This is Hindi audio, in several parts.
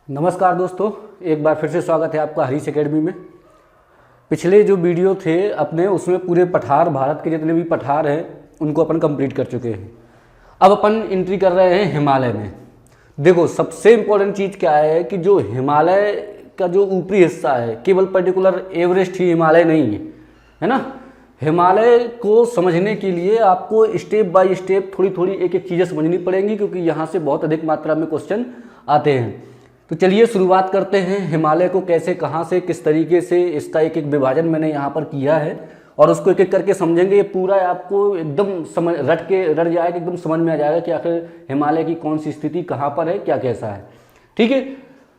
नमस्कार दोस्तों, एक बार फिर से स्वागत है आपका हरीश एकेडमी में। पिछले जो वीडियो थे अपने, उसमें पूरे पठार, भारत के जितने भी पठार हैं उनको अपन कंप्लीट कर चुके हैं। अब अपन एंट्री कर रहे हैं हिमालय में। देखो, सबसे इम्पोर्टेंट चीज़ क्या है कि जो हिमालय का जो ऊपरी हिस्सा है, केवल पर्टिकुलर एवरेस्ट ही हिमालय नहीं है ना। हिमालय को समझने के लिए आपको स्टेप बाय स्टेप थोड़ी थोड़ी एक एक चीज़ें समझनी पड़ेंगी, क्योंकि यहाँ से बहुत अधिक मात्रा में क्वेश्चन आते हैं। तो चलिए शुरुआत करते हैं। हिमालय को कैसे, कहाँ से, किस तरीके से, इसका एक एक विभाजन मैंने यहाँ पर किया है और उसको एक एक करके समझेंगे। ये पूरा आपको एकदम समझ रट जाएगा, एकदम समझ में आ जाएगा कि आखिर हिमालय की कौन सी स्थिति कहाँ पर है, क्या कैसा है। ठीक है,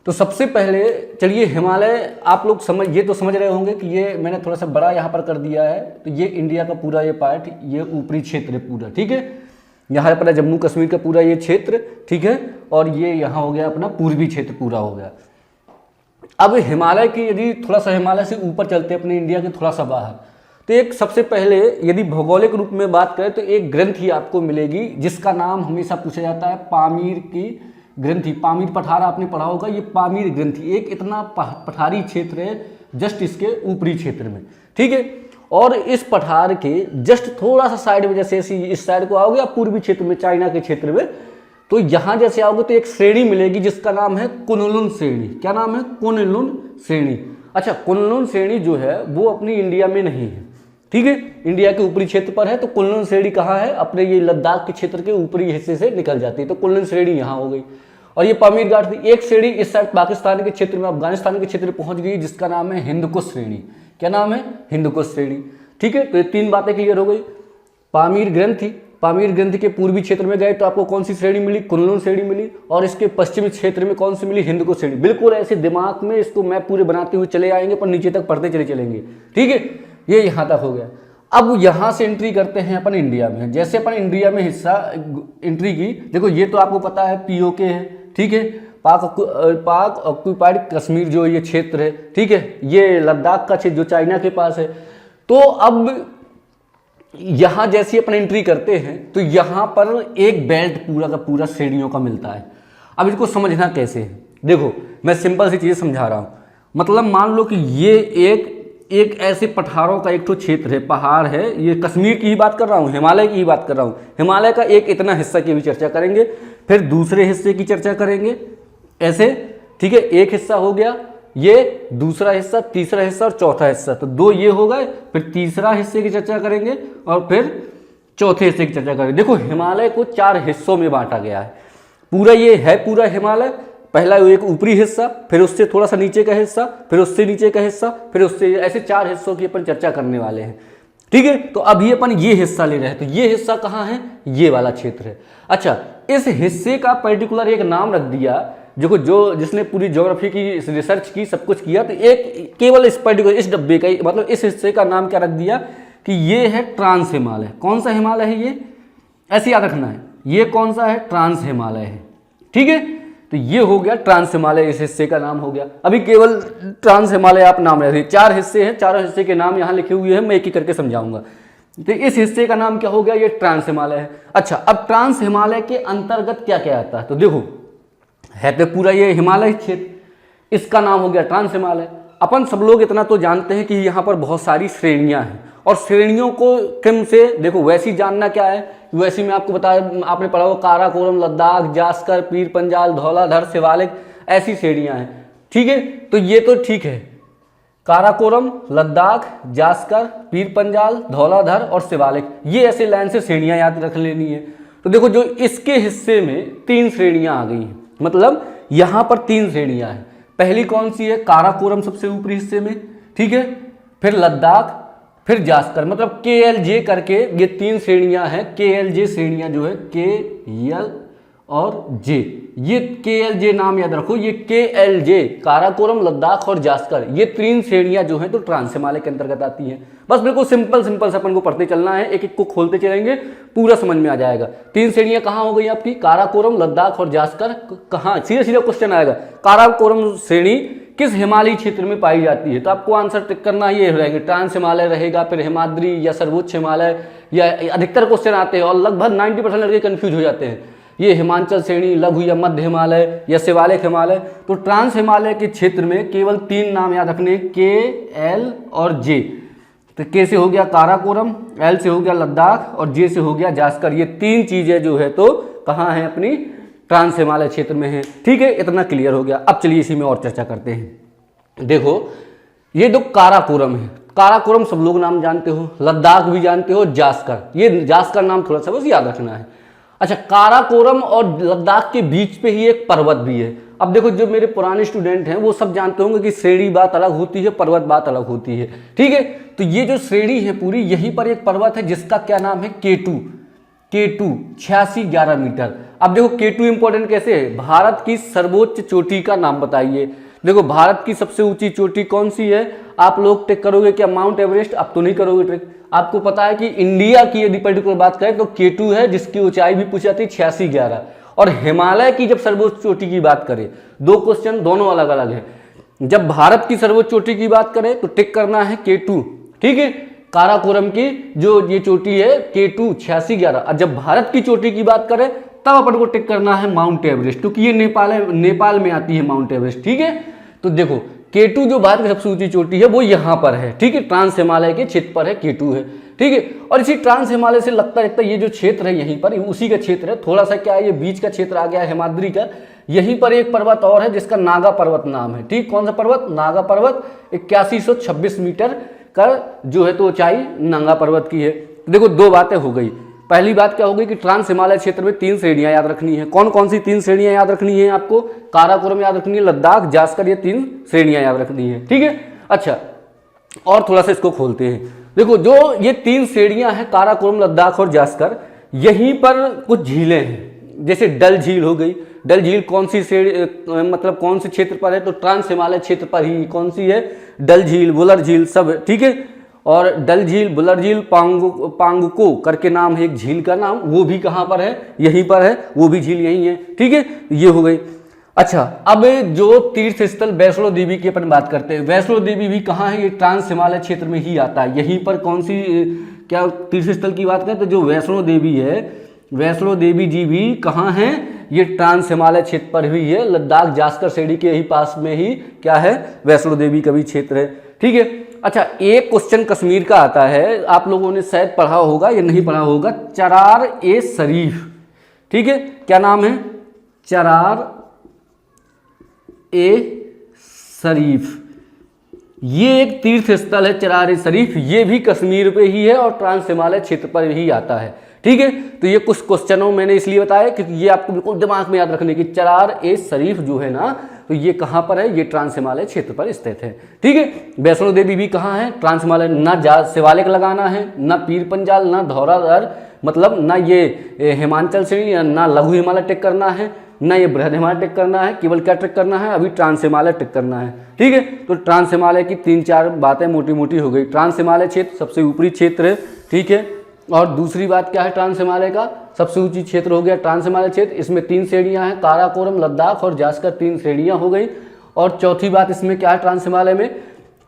तो सबसे पहले चलिए हिमालय, आप लोग ये तो समझ रहे होंगे कि ये मैंने थोड़ा सा बड़ा यहाँ पर कर दिया है। तो ये इंडिया का पूरा ये पार्ट, ये ऊपरी क्षेत्र है पूरा। ठीक है, यहाँ पर जम्मू कश्मीर का पूरा ये क्षेत्र, ठीक है, और ये यहाँ हो गया अपना पूर्वी क्षेत्र पूरा हो गया। अब हिमालय की, यदि थोड़ा सा हिमालय से ऊपर चलते हैं अपने इंडिया के थोड़ा सा बाहर, तो एक सबसे पहले यदि भौगोलिक रूप में बात करें तो एक ग्रंथि आपको मिलेगी जिसका नाम हमेशा पूछा जाता है, पामीर की ग्रंथि। पामीर पठार आपने पढ़ा होगा, ये पामीर ग्रंथि एक इतना पठारी क्षेत्र है जस्ट इसके ऊपरी क्षेत्र में। ठीक है, और इस पठार के जस्ट थोड़ा सा साइड में, जैसे इस साइड को आओगे आप पूर्वी क्षेत्र में, चाइना के क्षेत्र में, तो यहाँ जैसे आओगे तो एक श्रेणी मिलेगी जिसका नाम है कुनलुन श्रेणी। क्या नाम है? कुनलुन श्रेणी। अच्छा, कुनलुन श्रेणी जो है वो अपनी इंडिया में नहीं है। ठीक है, इंडिया के ऊपरी क्षेत्र पर है। तो कुनलुन श्रेणी कहाँ है? अपने ये लद्दाख के क्षेत्र के ऊपरी हिस्से से निकल जाती है। तो कुनलुन श्रेणी यहाँ हो गई। और ये पामीर घाट थी। एक श्रेणी इस साइड पाकिस्तान के क्षेत्र में, अफगानिस्तान के क्षेत्र में पहुंच गई जिसका नाम है हिंदकुश श्रेणी। क्या नाम है? हिंदकुश श्रेणी। ठीक है, तो ये तीन बातें क्लियर हो गई। पामीर ग्रंथि, पामीर ग्रंथि के पूर्वी क्षेत्र में गए तो आपको कौन सी श्रेणी मिली? कुनलुन श्रेणी मिली। और इसके पश्चिमी क्षेत्र में कौन सी मिली? हिंदकुश श्रेणी। बिल्कुल ऐसे दिमाग में इसको मैं पूरे बनाते हुए चले आएंगे, पर नीचे तक पढ़ते चले चलेंगे। ठीक है, ये यहाँ तक हो गया। अब यहाँ से एंट्री करते हैं अपन इंडिया में। जैसे अपन इंडिया में हिस्सा एंट्री की, देखो ये तो आपको पता है पीओके है। ठीक है, पाक ऑक्यूपाइड कश्मीर जो ये क्षेत्र है, ठीक है, ये लद्दाख का क्षेत्र जो चाइना के पास है। तो अब यहाँ जैसे अपन एंट्री करते हैं तो यहाँ पर एक बेल्ट पूरा का पूरा श्रेणियों का मिलता है। अब इसको समझना कैसे है, देखो मैं सिंपल सी चीज़ समझा रहा हूँ। मतलब मान लो कि ये एक ऐसे पठारों का एक तो क्षेत्र है, पहाड़ है। ये कश्मीर की ही बात कर रहा हूँ, हिमालय की ही बात कर रहा हूँ। हिमालय का एक इतना हिस्सा की भी चर्चा करेंगे, फिर दूसरे हिस्से की चर्चा करेंगे ऐसे। ठीक है, एक हिस्सा हो गया, ये दूसरा हिस्सा, तीसरा हिस्सा और चौथा हिस्सा। तो दो ये हो गए, फिर तीसरा हिस्से की चर्चा करेंगे और फिर चौथे हिस्से की चर्चा करेंगे। देखो हिमालय को चार हिस्सों में बांटा गया है। पूरा ये है पूरा हिमालय, पहला एक ऊपरी हिस्सा, फिर उससे थोड़ा सा नीचे का हिस्सा, फिर उससे नीचे का हिस्सा, फिर उससे, ऐसे चार हिस्सों की अपन चर्चा करने वाले हैं। ठीक है, तो अभी अपन ये हिस्सा ले रहे हैं। तो ये हिस्सा कहाँ है? ये वाला क्षेत्र है। अच्छा, इस हिस्से का पर्टिकुलर एक नाम रख दिया, जो जिसने पूरी ज्योग्राफी की रिसर्च की, सब कुछ किया, तो एक केवल इस पर्टिकुलर इस डब्बे का, मतलब इस हिस्से का नाम क्या रख दिया कि ये है ट्रांस हिमालय। कौन सा हिमालय है ये? ऐसे याद रखना है, ये कौन सा है? ट्रांस हिमालय है। ठीक है, तो ये हो गया ट्रांस हिमालय, इस हिस्से का नाम हो गया। अभी केवल ट्रांस हिमालय आप नाम रख दीजिए। चार हिस्से हैं, चारों हिस्से के नाम यहाँ लिखे हुए हैं, मैं एक एक करके समझाऊंगा। तो इस हिस्से का नाम क्या हो गया? ये ट्रांस हिमालय है। अच्छा, अब ट्रांस हिमालय के अंतर्गत क्या क्या आता है? तो देखो है तो पूरा ये हिमालय क्षेत्र, इसका नाम हो गया ट्रांस हिमालय। अपन सब लोग इतना तो जानते हैं कि यहाँ पर बहुत सारी श्रेणियां हैं, और श्रेणियों को क्रम से देखो, वैसी जानना क्या है, वैसी मैं आपको बताया, आपने पढ़ा होगा काराकोरम, लद्दाख, जास्कर, पीर पंजाल, धौलाधर, शिवालिक, ऐसी श्रेणियां हैं। ठीक है, तो ये तो ठीक है, काराकोरम, लद्दाख, जास्कर, पीर पंजाल, धौलाधर और शिवालिक, ये ऐसे लाइन से श्रेणियां याद रख लेनी है। तो देखो जो इसके हिस्से में तीन श्रेणियां आ गई हैं, मतलब यहां पर तीन श्रेणियां हैं। पहली कौन सी है? काराकोरम, सबसे ऊपरी हिस्से में। ठीक है, फिर लद्दाख, फिर जास्कर, मतलब KLJ करके ये तीन श्रेणियां हैं। KLJ श्रेणियां जो है, KL और J, ये KLJ नाम याद रखो। ये KLJ, काराकोरम, लद्दाख और जास्कर, ये तीन श्रेणियां जो हैं तो ट्रांस हिमालय के अंतर्गत आती हैं। बस बिल्कुल सिंपल से अपन को पढ़ते चलना है, एक एक को खोलते चलेंगे, पूरा समझ में आ जाएगा। तीन श्रेणियां कहाँ हो गई आपकी? काराकोरम, लद्दाख और जास्कर। कहाँ? सीधा सीधा क्वेश्चन आएगा, काराकोरम श्रेणी किस हिमालयी क्षेत्र में पाई जाती है? तो आपको आंसर टिक करना ये रहेगा, ट्रांस हिमालय रहेगा, फिर हिमाद्री या सर्वोच्च हिमालय, या अधिकतर क्वेश्चन आते हैं और लगभग 90% लड़के कंफ्यूज हो जाते हैं ये हिमाचल श्रेणी, लघु या मध्य हिमालय या शिवालिक हिमालय। तो ट्रांस हिमालय के क्षेत्र में केवल 3 नाम याद रखने, के, एल और जे। तो के से हो गया काराकोरम, एल से हो गया लद्दाख और जे से हो गया जास्कर। ये 3 चीजें जो है तो कहाँ है, अपनी ट्रांस हिमालय क्षेत्र में है। ठीक है, इतना क्लियर हो गया। अब चलिए इसी में और चर्चा करते हैं। देखो ये जो काराकोरम है, काराकोरम सब लोग नाम जानते हो, लद्दाख भी जानते हो, जास्कर, ये जास्कर नाम थोड़ा सा बस याद रखना है। अच्छा, काराकोरम और लद्दाख के बीच पे ही एक पर्वत भी है। अब देखो जो मेरे पुराने स्टूडेंट हैं वो सब जानते होंगे कि श्रेणी बात अलग होती है, पर्वत बात अलग होती है। ठीक है, तो ये जो श्रेणी है पूरी, यहीं पर एक पर्वत है जिसका क्या नाम है, K2 8611 मीटर। अब देखो K2 इंपॉर्टेंट कैसे है, भारत की सर्वोच्च चोटी का नाम बताइए। देखो भारत की सबसे ऊंची चोटी कौन सी है, आप लोग टिक करोगे क्या, माउंट एवरेस्ट? अब तो नहीं करोगे ट्रिक। आपको पता है कि इंडिया की यदि पर्टिकुलर बात करें तो K2 है, जिसकी ऊंचाई भी पूछी जाती है 8611। और हिमालय की जब सर्वोच्च चोटी की बात करें, 2 क्वेश्चन दोनों अलग अलग है। जब भारत की सर्वोच्च चोटी की बात करें तो टिक करना है K2। ठीक है, काराकोरम की जो ये चोटी है K2 8611। और जब भारत की चोटी की बात करें तब अपन को टिक करना है माउंट एवरेस्ट, क्योंकि ये नेपाल में आती है माउंट एवरेस्ट। ठीक है, तो देखो K2 जो भारत की सबसे ऊंची चोटी है वो यहाँ पर है। ठीक है, ट्रांस हिमालय के क्षेत्र पर है, K2 है। ठीक है, और इसी ट्रांस हिमालय से लगता है ये जो क्षेत्र है यहीं पर उसी का क्षेत्र है। थोड़ा सा क्या है, ये बीच का क्षेत्र आ गया है हिमाद्री का। यहीं पर एक पर्वत और है जिसका नागा पर्वत नाम है। ठीक, कौन सा पर्वत, नागा पर्वत। 8126 मीटर का जो है तो ऊंचाई नागा पर्वत की है। देखो 2 बातें हो गई। पहली बात क्या हो गई कि ट्रांस हिमालय क्षेत्र में 3 श्रेणियां याद रखनी है। कौन कौन सी 3 श्रेणियां याद रखनी है आपको, काराकोरम याद रखनी है, लद्दाख, जास्कर, ये 3 श्रेणियां याद रखनी है। ठीक है, अच्छा और थोड़ा सा इसको खोलते हैं। देखो जो ये 3 श्रेणियां हैं, काराकोरम, लद्दाख और जास्कर, यहीं पर कुछ झीलें हैं। जैसे डल झील हो गई। डल झील कौन सी श्रेणी, मतलब कौन से क्षेत्र पर है, तो ट्रांस हिमालय क्षेत्र पर ही कौन सी है, डल झील, बुलर झील सब है। ठीक है, और डल झील, बुलर झील, पांगको करके नाम है एक झील का नाम, वो भी कहाँ पर है, यहीं पर है, वो भी झील यहीं है। ठीक है, ये हो गई। अच्छा, अब जो तीर्थ स्थल वैष्णो देवी की अपन बात करते हैं, वैष्णो देवी भी कहाँ है, ये ट्रांस हिमालय क्षेत्र में ही आता है। यहीं पर कौन सी क्या तीर्थ स्थल की बात करें तो जो वैष्णो देवी है, वैष्णो देवी जी भी कहाँ है, ये ट्रांस हिमालय क्षेत्र पर भी है। लद्दाख, जास्कर श्रेणी के ही पास में ही क्या है, वैष्णो देवी का भी क्षेत्र है। ठीक है, अच्छा एक क्वेश्चन कश्मीर का आता है, आप लोगों ने शायद पढ़ा होगा या नहीं पढ़ा होगा, चरार ए शरीफ। ठीक है, क्या नाम है, चरार ए शरीफ। ये एक तीर्थ स्थल है चरार ए शरीफ, ये भी कश्मीर पे ही है और ट्रांस हिमालय क्षेत्र पर ही आता है। ठीक है, तो ये कुछ क्वेश्चनों मैंने इसलिए बताया क्योंकि ये आपको बिल्कुल दिमाग में याद रखने की, चरार ए शरीफ जो है ना, तो ये कहाँ पर है, ये ट्रांस हिमालय क्षेत्र पर स्थित है। ठीक है, वैष्णो देवी भी कहाँ है, ट्रांस हिमालय। ना शिवालिक लगाना है, ना पीर पंजाल, ना धौराधर, मतलब ना ये हिमाचल श्रेणी, ना लघु हिमालय टिक करना है, ना ये बृहद हिमालय टिक करना है। केवल क्या टिक करना है, अभी ट्रांस हिमालय टिक करना है। ठीक है, तो ट्रांस हिमालय की 3-4 बातें मोटी मोटी हो गई। ट्रांस हिमालय क्षेत्र सबसे ऊपरी क्षेत्र है। ठीक है, और दूसरी बात क्या है, ट्रांस हिमालय का सबसे ऊंची क्षेत्र हो गया ट्रांस हिमालय क्षेत्र। इसमें 3 श्रेणियां हैं, काराकोरम, लद्दाख और जास्कर, 3 श्रेणियां हो गई। और चौथी बात इसमें क्या है ट्रांस हिमालय में,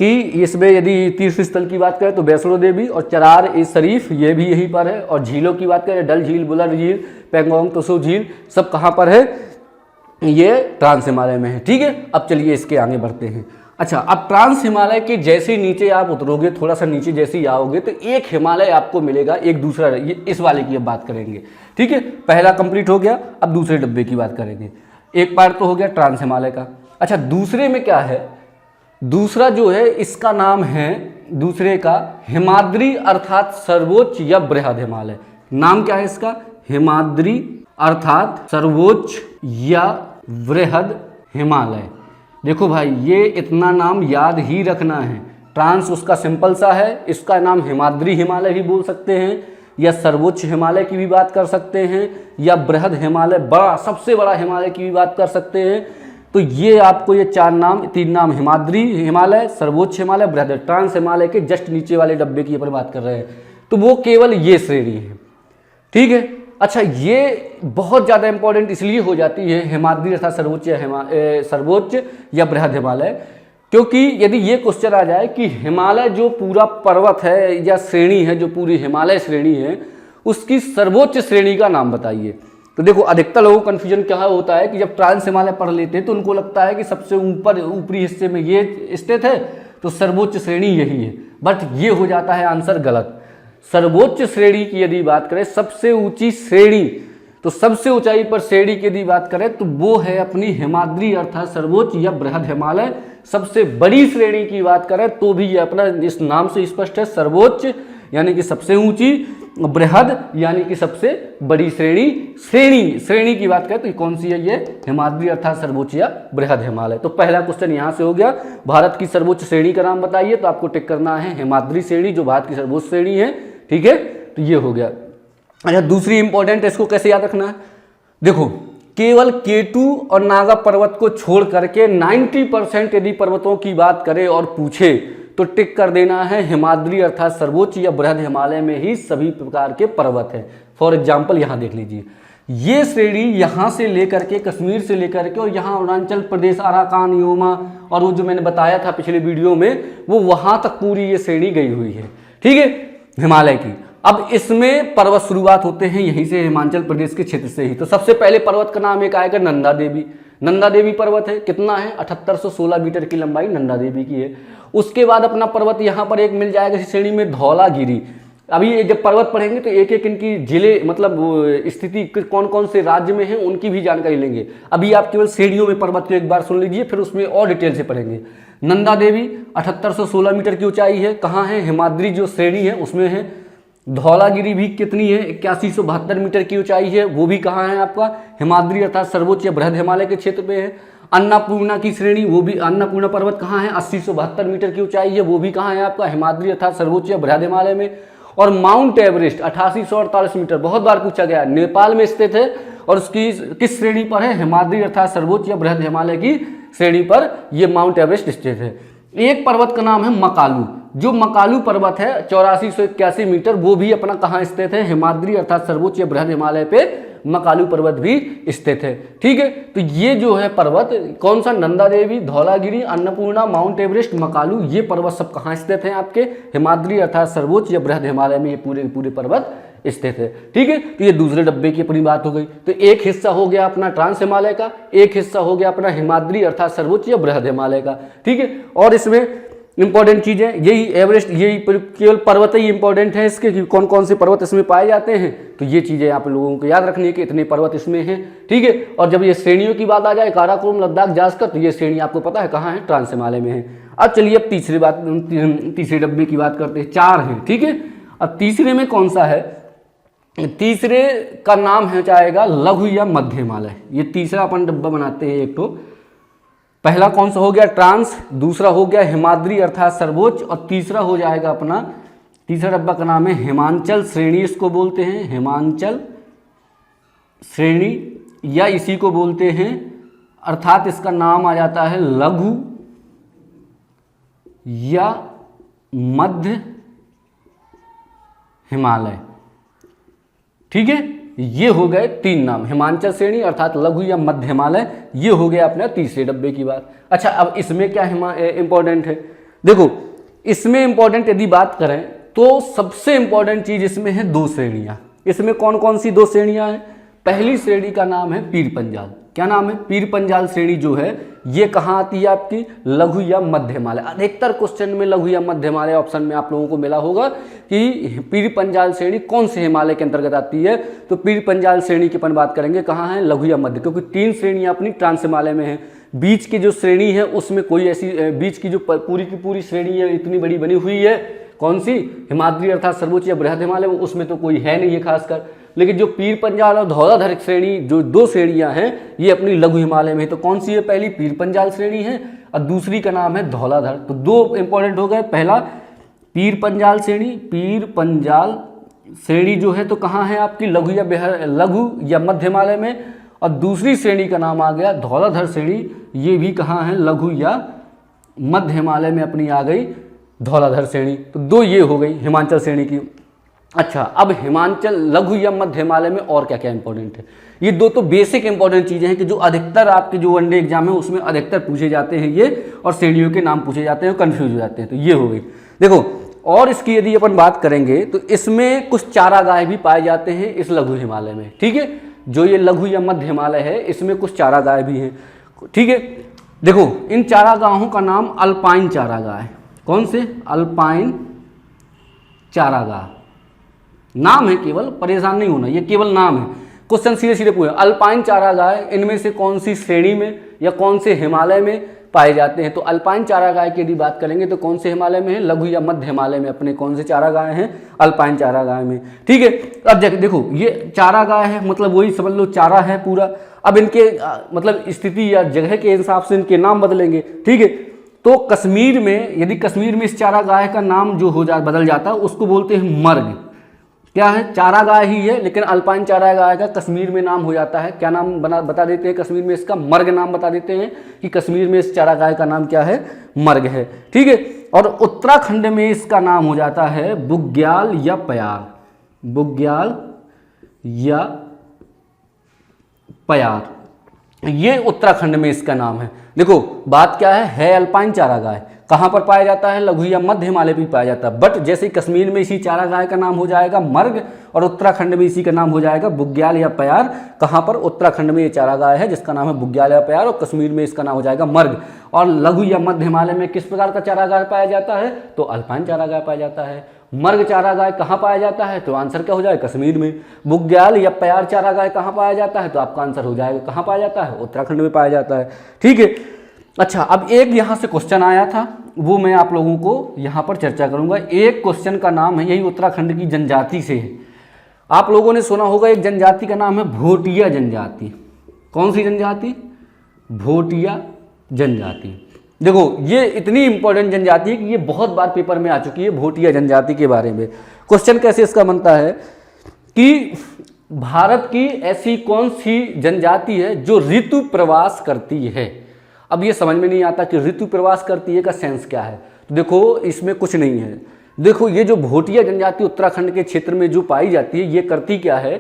कि इसमें यदि तीर्थ स्थल की बात करें तो वैष्णो देवी और चरार ए शरीफ ये भी यहीं पर है। और झीलों की बात करें, डल झील, बुलर झील, पेंगोंग त्सो झील, सब कहाँ पर है, ये ट्रांस हिमालय में है। ठीक है, अब चलिए इसके आगे बढ़ते हैं। अच्छा, अब ट्रांस हिमालय के जैसे नीचे आप उतरोगे, थोड़ा सा नीचे जैसे ही आओगे तो एक हिमालय आपको मिलेगा, एक दूसरा, ये इस वाले की अब बात करेंगे। ठीक है, पहला कंप्लीट हो गया, अब दूसरे डब्बे की बात करेंगे। एक पार्ट तो हो गया ट्रांस हिमालय का। अच्छा, दूसरे में क्या है, दूसरा जो है इसका नाम है, दूसरे का हिमाद्री अर्थात सर्वोच्च या बृहद हिमालय। नाम क्या है इसका, हिमाद्री अर्थात सर्वोच्च या वृहद हिमालय। देखो भाई, ये इतना नाम याद ही रखना है। ट्रांस उसका सिंपल सा है, इसका नाम हिमाद्री हिमालय भी बोल सकते हैं, या सर्वोच्च हिमालय की भी बात कर सकते हैं, या बृहद हिमालय, बड़ा सबसे बड़ा हिमालय की भी बात कर सकते हैं। तो ये आपको ये 3 नाम, हिमाद्री हिमालय, सर्वोच्च हिमालय, बृहद। ट्रांस हिमालय के जस्ट नीचे वाले डब्बे की अपन बात कर रहे हैं, तो वो केवल ये श्रेणी है। ठीक है, अच्छा ये बहुत ज़्यादा इंपॉर्टेंट इसलिए हो जाती है हिमाद्री अर्थात सर्वोच्च या बृहद हिमालय, क्योंकि यदि ये क्वेश्चन आ जाए कि हिमालय जो पूरा पर्वत है या श्रेणी है, जो पूरी हिमालय श्रेणी है, उसकी सर्वोच्च श्रेणी का नाम बताइए, तो देखो अधिकतर लोगों को कन्फ्यूजन क्या होता है कि जब ट्रांस हिमालय पढ़ लेते हैं तो उनको लगता है कि सबसे ऊपरी हिस्से में ये स्थित है तो सर्वोच्च श्रेणी यही है, बट ये हो जाता है आंसर गलत। सर्वोच्च श्रेणी की यदि बात करें, सबसे ऊंची श्रेणी, तो सबसे ऊंचाई पर श्रेणी की यदि बात करें तो वो है अपनी हिमाद्री अर्थात सर्वोच्च या बृहद हिमालय। सबसे बड़ी श्रेणी की बात करें तो भी ये अपना इस नाम से स्पष्ट है, सर्वोच्च यानी कि सबसे ऊंची, बृहद यानी कि सबसे बड़ी श्रेणी की बात करें तो कौन सी है, ये हिमाद्री अर्थात सर्वोच्च या बृहद हिमालय। तो पहला क्वेश्चन यहां से हो गया, भारत की सर्वोच्च श्रेणी का नाम बताइए, तो आपको टिक करना है हिमाद्री श्रेणी जो भारत की सर्वोच्च श्रेणी है, ठीक है, तो ये हो गया। अच्छा दूसरी इंपॉर्टेंट, इसको कैसे याद रखना है, देखो केवल K2 और नागा पर्वत को छोड़ करके 90% यदि पर्वतों की बात करें और पूछे तो टिक कर देना है हिमाद्री अर्थात सर्वोच्च या बृहद हिमालय में ही सभी प्रकार के पर्वत हैं। फॉर एग्जाम्पल यहाँ देख लीजिए, ये श्रेणी यहाँ से लेकर के कश्मीर से लेकर के और यहाँ अरुणाचल प्रदेश, अराकान, योमा और वो जो मैंने बताया था पिछले वीडियो में, वो वहाँ तक पूरी ये श्रेणी गई हुई है, ठीक है, हिमालय की। अब इसमें पर्वत शुरुआत होते हैं यहीं से, हिमाचल प्रदेश के क्षेत्र से ही। तो सबसे पहले पर्वत का नाम एक आएगा नंदा देवी। नंदा देवी पर्वत है, कितना है, 7816 मीटर की लंबाई नंदा देवी की है। उसके बाद अपना पर्वत यहाँ पर एक मिल जाएगा इस श्रेणी में, धौलागिरी। अभी ये जब पर्वत पढ़ेंगे तो एक एक इनकी जिले मतलब स्थिति कौन कौन से राज्य में है उनकी भी जानकारी लेंगे। अभी आप केवल श्रेणियों में पर्वत को एक बार सुन लीजिए, फिर उसमें और डिटेल से पढ़ेंगे। नंदा देवी 7816 मीटर की ऊंचाई है, कहाँ है, हिमाद्री जो श्रेणी है उसमें है। धौलागिरी भी कितनी है, 8172 मीटर की ऊंचाई है, वो भी कहाँ है आपका, हिमाद्री अर्थात सर्वोच्च या बृहद हिमालय के क्षेत्र में है। अन्नपूर्णा की श्रेणी, वो भी अन्नपूर्णा पर्वत कहाँ है, 8072 मीटर की ऊंचाई है, वो भी कहाँ है आपका, हिमाद्री अर्थात सर्वोच्च या बृहद हिमालय में। और माउंट एवरेस्ट 8848 मीटर, बहुत बार पूछा गया, नेपाल में स्थित है और उसकी किस श्रेणी पर है, हिमाद्री अर्थात सर्वोच्च या बृहद हिमालय की श्रेणी पर ये माउंट एवरेस्ट स्थित है। एक पर्वत का नाम है मकालू, जो मकालू पर्वत है 8481 मीटर, वो भी अपना कहाँ स्थित है, हिमाद्री अर्थात सर्वोच्च या बृहद हिमालय पे मकालू पर्वत भी स्थित है, ठीक है। तो ये जो है पर्वत कौन सा, नंदा देवी, धौलागिरी, अन्नपूर्णा, माउंट एवरेस्ट, मकालू, ये पर्वत सब कहाँ स्थित हैं आपके, हिमाद्री अर्थात सर्वोच्च या बृहद हिमालय में ये पूरे पर्वत स्थित है, ठीक है। तो ये दूसरे डब्बे की अपनी बात हो गई। तो एक हिस्सा हो गया अपना ट्रांस हिमालय का, एक हिस्सा हो गया अपना हिमाद्री अर्थात सर्वोच्च या बृहद हिमालय का, ठीक है। और इसमें इंपॉर्टेंट चीज है यही एवरेस्ट, यही केवल पर्वत ही इंपॉर्टेंट है इसके कि कौन कौन से पर्वत इसमें पाए जाते हैं। तो ये चीजें आप लोगों को याद रखनी है कि इतने पर्वत इसमें हैं, ठीक है। और जब ये श्रेणियों की बात आ जाए, काराकोरम, लद्दाख, जास्कर, तो ये श्रेणी आपको पता है कहाँ है, ट्रांस हिमालय में है। अब चलिए अब तीसरे डब्बे की बात करते हैं, 4 हैं, ठीक है। अब तीसरे में कौन सा है, तीसरे का नाम है जाएगा लघु या मध्य हिमालय। ये तीसरा अपन डब्बा बनाते हैं एक तो, पहला कौन सा हो गया, ट्रांस, दूसरा हो गया हिमाद्री अर्थात सर्वोच्च, और तीसरा हो जाएगा अपना, तीसरा डब्बा का नाम है हिमांचल श्रेणी, इसको बोलते हैं हिमांचल श्रेणी, या इसी को बोलते हैं अर्थात इसका नाम आ जाता है लघु या मध्य हिमालय, ठीक है। ये हो गए 3 नाम, हिमांचल श्रेणी अर्थात लघु या मध्य हिमालय, ये हो गया अपने तीसरे डब्बे की बात। अच्छा अब इसमें क्या इंपॉर्टेंट है, देखो इसमें इंपॉर्टेंट यदि बात करें तो सबसे इंपॉर्टेंट चीज इसमें है 2 श्रेणियां। इसमें कौन कौन सी 2 श्रेणियां हैं, पहली श्रेणी का नाम है पीर पंजाल। क्या नाम है, पीर पंजाल श्रेणी जो है ये कहाँ आती है आपकी, लघु या मध्य हिमालय। अधिकतर क्वेश्चन में लघु या मध्य हिमालय ऑप्शन में आप लोगों को मिला होगा कि पीर पंजाल श्रेणी कौन से हिमालय के अंतर्गत आती है। तो पीर पंजाल श्रेणी की अपन बात करेंगे कहाँ है, लघु या मध्य, क्योंकि 3 श्रेणियां अपनी ट्रांस हिमालय में है। बीच की जो श्रेणी है उसमें कोई ऐसी, बीच की जो पूरी की पूरी श्रेणी है इतनी बड़ी बनी हुई है, कौन सी, हिमाद्री अर्थात सर्वोच्च या बृहद हिमालय, उसमें तो कोई है नहीं है खासकर। लेकिन जो पीर पंजाल और धौलाधर श्रेणी, जो 2 श्रेणियां हैं ये अपनी लघु हिमालय में, तो कौन सी है, पहली पीर पंजाल श्रेणी है और दूसरी का नाम है धौलाधर। तो 2 इंपॉर्टेंट हो गए, पहला पीर पंजाल श्रेणी, पीर पंजाल श्रेणी जो है तो कहाँ है आपकी, लघु या मध्य हिमालय में, और दूसरी श्रेणी का नाम आ गया धौलाधर श्रेणी, ये भी कहाँ है, लघु या मध्य हिमालय में अपनी आ गई धौलाधर श्रेणी। तो 2 ये हो गई हिमाचल श्रेणी की। अच्छा अब हिमाचल लघु या मध्य हिमालय में और क्या क्या इंपॉर्टेंट है, ये 2 तो बेसिक इंपॉर्टेंट चीजें हैं कि जो अधिकतर आपके जो वनडे एग्जाम है उसमें अधिकतर पूछे जाते हैं ये, और श्रेणियों के नाम पूछे जाते हैं, कंफ्यूज हो जाते हैं। तो ये हो गई, देखो और इसकी यदि अपन बात करेंगे तो इसमें कुछ चारागाह भी पाए जाते हैं इस लघु हिमालय में, ठीक है। जो ये लघु या मध्य हिमालय है इसमें कुछ चारागाह भी हैं। ठीक है, देखो इन चारागाहों का नाम अल्पाइन चारागाह है। कौन से? अल्पाइन चारागाह, नाम है, केवल परेशान नहीं होना, ये केवल नाम है। क्वेश्चन सीधे सीधे पूछे अल्पाइन चारागाह इनमें से कौन सी श्रेणी में या कौन से हिमालय में पाए जाते हैं? तो अल्पाइन चारागाह की यदि बात करेंगे तो कौन से हिमालय में है? लघु या मध्य हिमालय में अपने कौन से चारागाह हैं? अल्पाइन चारागाह में। ठीक है, अब देखो ये चारागाह है, मतलब वही समझ लो चारा है पूरा। अब इनके मतलब स्थिति या जगह के हिसाब से इनके नाम बदलेंगे। ठीक है, तो कश्मीर में, यदि कश्मीर में इस चारागाह का नाम जो बदल जाता है उसको बोलते हैं मर्ग। क्या है? चारागाह ही है, लेकिन अल्पाइन चारागाह का कश्मीर में नाम हो जाता है। क्या नाम बता देते हैं कश्मीर में इसका? मर्ग नाम बता देते हैं कि कश्मीर में इस चारागाह का नाम क्या है? मर्ग है। ठीक है, और उत्तराखंड में इसका नाम हो जाता है बुग्याल या प्यार। बुग्याल या प्यार, ये उत्तराखंड में इसका नाम है। देखो बात क्या है अल्पाइन चारागाह। कहाँ पर पाया जाता है? लघु या मध्य हिमालय भी पाया जाता है। बट जैसे कश्मीर में इसी चारागाह का नाम हो जाएगा मर्ग और उत्तराखंड में इसी का नाम हो जाएगा बुग्याल या प्यार। कहाँ पर? उत्तराखंड में ये चारागाह है जिसका नाम है बुग्याल या प्यार, और कश्मीर में इसका नाम हो जाएगा मर्ग। और लघु या मध्य हिमालय में किस प्रकार का चारागाह पाया जाता है? तो अल्पाइन चारागाह पाया जाता है। मर्ग चारागाह कहाँ पाया जाता है? तो आंसर क्या हो जाएगा? कश्मीर में। बुग्याल या प्यार चारागाह कहाँ पाया जाता है? तो आपका आंसर हो जाएगा कहाँ पाया जाता है? उत्तराखंड में पाया जाता है। ठीक है, अच्छा अब एक यहाँ से क्वेश्चन आया था, वो मैं आप लोगों को यहाँ पर चर्चा करूँगा। एक क्वेश्चन का नाम है, यही उत्तराखंड की जनजाति से है। आप लोगों ने सुना होगा एक जनजाति का नाम है भोटिया जनजाति। कौन सी जनजाति? भोटिया जनजाति। देखो ये इतनी इंपॉर्टेंट जनजाति है कि ये बहुत बार पेपर में आ चुकी है। भोटिया जनजाति के बारे में क्वेश्चन कैसे इसका बनता है कि भारत की ऐसी कौन सी जनजाति है जो ऋतु प्रवास करती है? अब ये समझ में नहीं आता कि ऋतु प्रवास करती है का सेंस क्या है। तो देखो इसमें कुछ नहीं है। देखो ये जो भोटिया जनजाति उत्तराखंड के क्षेत्र में जो पाई जाती है, ये करती क्या है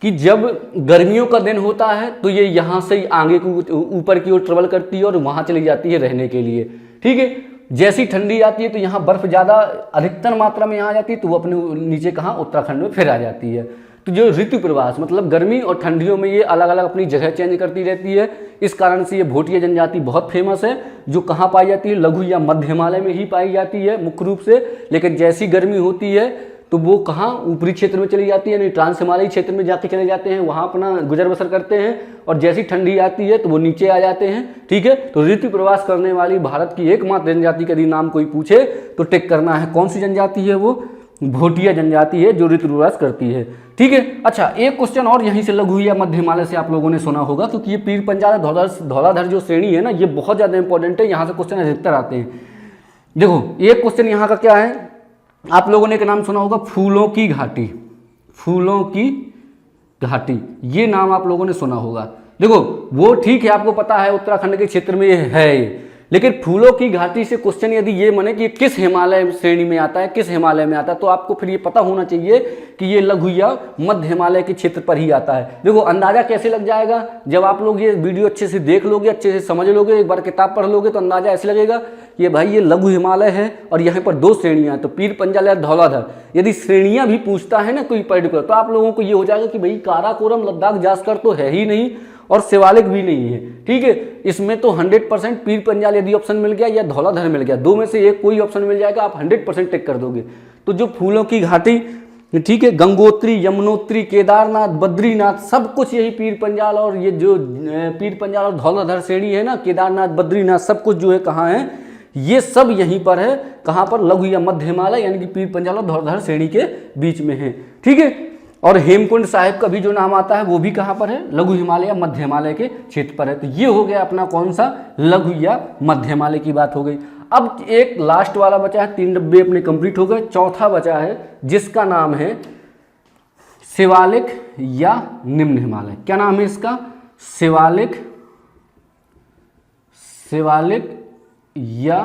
कि जब गर्मियों का दिन होता है तो ये यहाँ से आगे को ऊपर की ओर ट्रेवल करती है और वहाँ चली जाती है रहने के लिए। ठीक है, जैसी ठंडी आती है तो यहाँ बर्फ ज़्यादा अधिकतर मात्रा में यहाँ आ जाती है, तो वो अपने नीचे कहाँ उत्तराखंड में फिर आ जाती है। तो जो ऋतु प्रवास मतलब गर्मी और ठंडियों में ये अलग अलग अपनी जगह चेंज करती रहती है। इस कारण से ये भोटिया जनजाति बहुत फेमस है, जो कहाँ पाई जाती है? लघु या मध्य हिमालय में ही पाई जाती है मुख्य रूप से। लेकिन जैसी गर्मी होती है तो वो कहाँ ऊपरी क्षेत्र में चली जाती है, यानी ट्रांस हिमालयी क्षेत्र में जाके चले जाते हैं, वहाँ अपना गुजर बसर करते हैं। और जैसी ठंडी आती है तो वो नीचे आ जाते हैं। ठीक है, तो ऋतु प्रवास करने वाली भारत की एकमात्र जनजाति का यदि नाम कोई पूछे तो टिक करना है कौन सी जनजाति है? वो भोटिया जनजाति है जो ऋतु प्रवास करती है। ठीक है, अच्छा एक क्वेश्चन और यहीं से लघु या मध्य हिमालय से आप लोगों ने सुना होगा, क्योंकि ये पीर पंजाल धौलाधर जो श्रेणी है ना, ये बहुत ज़्यादा इंपॉर्टेंट है। यहाँ से क्वेश्चन अधिकतर आते हैं। देखो एक क्वेश्चन यहाँ का क्या है, आप लोगों ने एक नाम सुना होगा फूलों की घाटी। फूलों की घाटी, ये नाम आप लोगों ने सुना होगा। देखो वो ठीक है, आपको पता है उत्तराखंड के क्षेत्र में ये है, लेकिन फूलों की घाटी से क्वेश्चन यदि ये माने कि किस हिमालय श्रेणी में आता है, किस हिमालय में आता है, तो आपको फिर ये पता होना चाहिए कि ये लघु या मध्य हिमालय के क्षेत्र पर ही आता है। देखो अंदाजा कैसे लग जाएगा, जब आप लोग ये वीडियो अच्छे से देख लोगे, अच्छे से समझ लोगे, एक बार किताब पढ़ लोगे, तो अंदाजा ऐसे लगेगा कि भाई ये लघु हिमालय है और यहाँ पर दो श्रेणियाँ, तो पीर पंजाल या धौलाधर। यदि श्रेणियाँ भी पूछता है ना कोई पर्टिकुलर, तो आप लोगों को ये हो जाएगा कि भाई काराकोरम, लद्दाख, जास्कर तो है ही नहीं और शिवालिक भी नहीं है। ठीक है, इसमें तो 100% पीर पंजाल यदि ऑप्शन मिल गया या धौलाधर मिल गया, दो में से एक कोई ऑप्शन मिल जाएगा, आप 100% टिक कर दोगे। तो जो फूलों की घाटी, ठीक है, गंगोत्री, यमुनोत्री, केदारनाथ, बद्रीनाथ, सब कुछ यही पीर पंजाल और ये जो पीर पंजाल और धौलाधर श्रेणी है ना, केदारनाथ, बद्रीनाथ, सब कुछ जो है कहाँ है, ये सब यहीं पर है। कहाँ पर? लघु या मध्य हिमालय यानी कि पीर पंजाल और धौलाधर श्रेणी के बीच में है। ठीक है, और हेमकुंड साहिब का भी जो नाम आता है वो भी कहाँ पर है? लघु हिमालय या मध्य हिमालय के क्षेत्र पर है। तो ये हो गया अपना कौन सा? लघु या मध्य हिमालय की बात हो गई। अब एक लास्ट वाला बचा है, 3 डब्बे अपने कंप्लीट हो गए, चौथा बचा है जिसका नाम है शिवालिक या निम्न हिमालय। क्या नाम है इसका? शिवालिक, शिवालिक या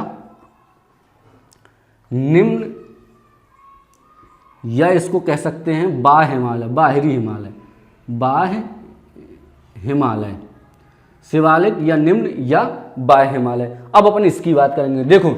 निम्न, या इसको कह सकते हैं बाह्य हिमालय, बाहरी हिमालय, बाह्य हिमालय, शिवालिक या निम्न या बाह्य हिमालय। अब अपन इसकी बात करेंगे। देखो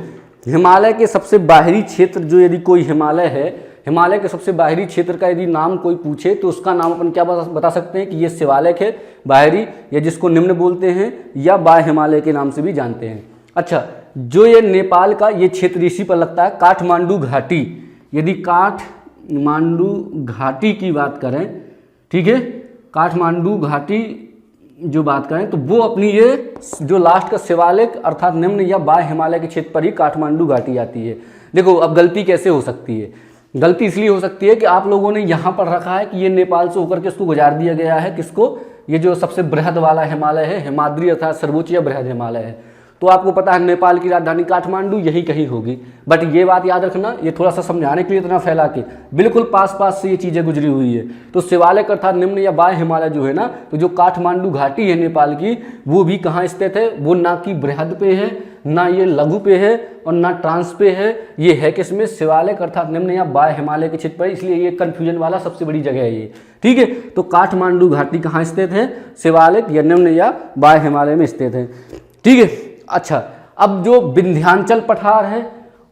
हिमालय के सबसे बाहरी क्षेत्र जो यदि कोई हिमालय है, हिमालय के सबसे बाहरी क्षेत्र का यदि नाम कोई पूछे तो उसका नाम अपन क्या बता सकते हैं कि ये शिवालिक है, बाहरी, या जिसको निम्न बोलते हैं या बाह्य हिमालय के नाम से भी जानते हैं। अच्छा, जो ये नेपाल का ये क्षेत्र इसी पर लगता है, काठमांडू घाटी। यदि काठमांडू घाटी की बात करें, ठीक है, काठमांडू घाटी जो बात करें तो वो अपनी ये जो लास्ट का शिवालिक अर्थात निम्न या बाह्य हिमालय के क्षेत्र पर ही काठमांडू घाटी आती है। देखो अब गलती कैसे हो सकती है, गलती इसलिए हो सकती है कि आप लोगों ने यहाँ पर रखा है कि ये नेपाल से होकर के इसको गुजार दिया गया है, किसको, ये जो सबसे बृहद वाला हिमालय है, हिमाद्री अर्थात सर्वोच्च या बृहद हिमालय है। तो आपको पता है नेपाल की राजधानी काठमांडू यही कहीं होगी, बट ये बात याद रखना, ये थोड़ा सा समझाने के लिए इतना फैला के बिल्कुल पास पास से ये चीज़ें गुजरी हुई है। तो शिवालिक अर्थात निम्न या बाह्य हिमालय जो है ना, तो जो काठमांडू घाटी है नेपाल की, वो भी कहाँ स्थित है, वो ना कि बृहद पे है, ना ये लघु पे है और ना ट्रांस पे है, ये है किसमें, शिवालिक अर्थात निम्न या बाह्य हिमालय के क्षेत्र पर, इसलिए ये कन्फ्यूजन वाला सबसे बड़ी जगह है ये। ठीक है, तो काठमांडू घाटी कहाँ स्थित है, शिवालिक या निम्न या बाह्य हिमालय में स्थित है। ठीक है, अच्छा, अब जो विंध्याचल पठार है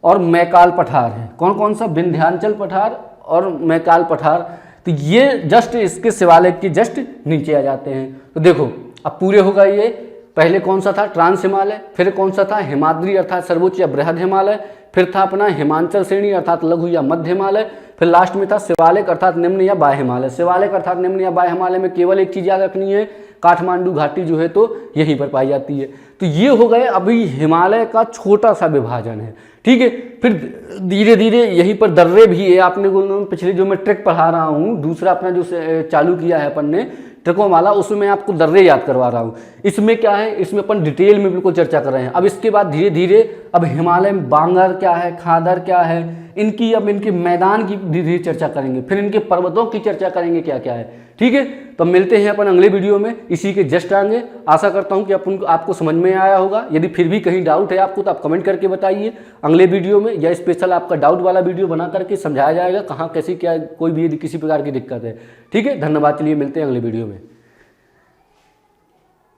और मैकाल पठार है, कौन कौन सा, विंध्याचल पठार और मैकाल पठार, तो ये जस्ट इसके शिवालिक के जस्ट नीचे आ जाते हैं। तो देखो अब पूरे होगा ये, पहले कौन सा था, ट्रांस हिमालय, फिर कौन सा था, हिमाद्री अर्थात सर्वोच्च या बृहद हिमालय, फिर था अपना हिमाचल श्रेणी अर्थात लघु या मध्य हिमालय, फिर लास्ट में था शिवालिक अर्थात निम्न या बाह्य हिमालय। शिवालिक अर्थात निम्न या बाह्य हिमालय में केवल एक चीज़ याद रखनी है, काठमांडू घाटी जो है तो यहीं पर पाई जाती है। तो ये हो गए अभी हिमालय का छोटा सा विभाजन है। ठीक है, फिर धीरे धीरे यहीं पर दर्रे भी है। आपने पिछले जो मैं ट्रिक पढ़ा रहा हूँ, दूसरा अपना जो चालू किया है अपन ने ट्रिकों वाला, उसमें मैं आपको दर्रे याद करवा रहा हूँ। इसमें क्या है, इसमें अपन डिटेल में बिल्कुल चर्चा कर रहे हैं। अब इसके बाद धीरे धीरे अब हिमालय में बांगर क्या है, खादर क्या है, इनकी अब इनके मैदान की धीरे धीरे चर्चा करेंगे, फिर इनके पर्वतों की चर्चा करेंगे क्या क्या है। ठीक है, तो मिलते हैं अपन अगले वीडियो में इसी के जस्ट आगे। आशा करता हूं कि आपको समझ में आया होगा। यदि फिर भी कहीं डाउट है आपको तो आप कमेंट करके बताइए अगले वीडियो में, या स्पेशल आपका डाउट वाला वीडियो बना करके समझाया जाएगा कहाँ कैसी क्या कोई भी यदि किसी प्रकार की दिक्कत है। ठीक है, धन्यवाद, चलिए मिलते हैं अगले वीडियो में।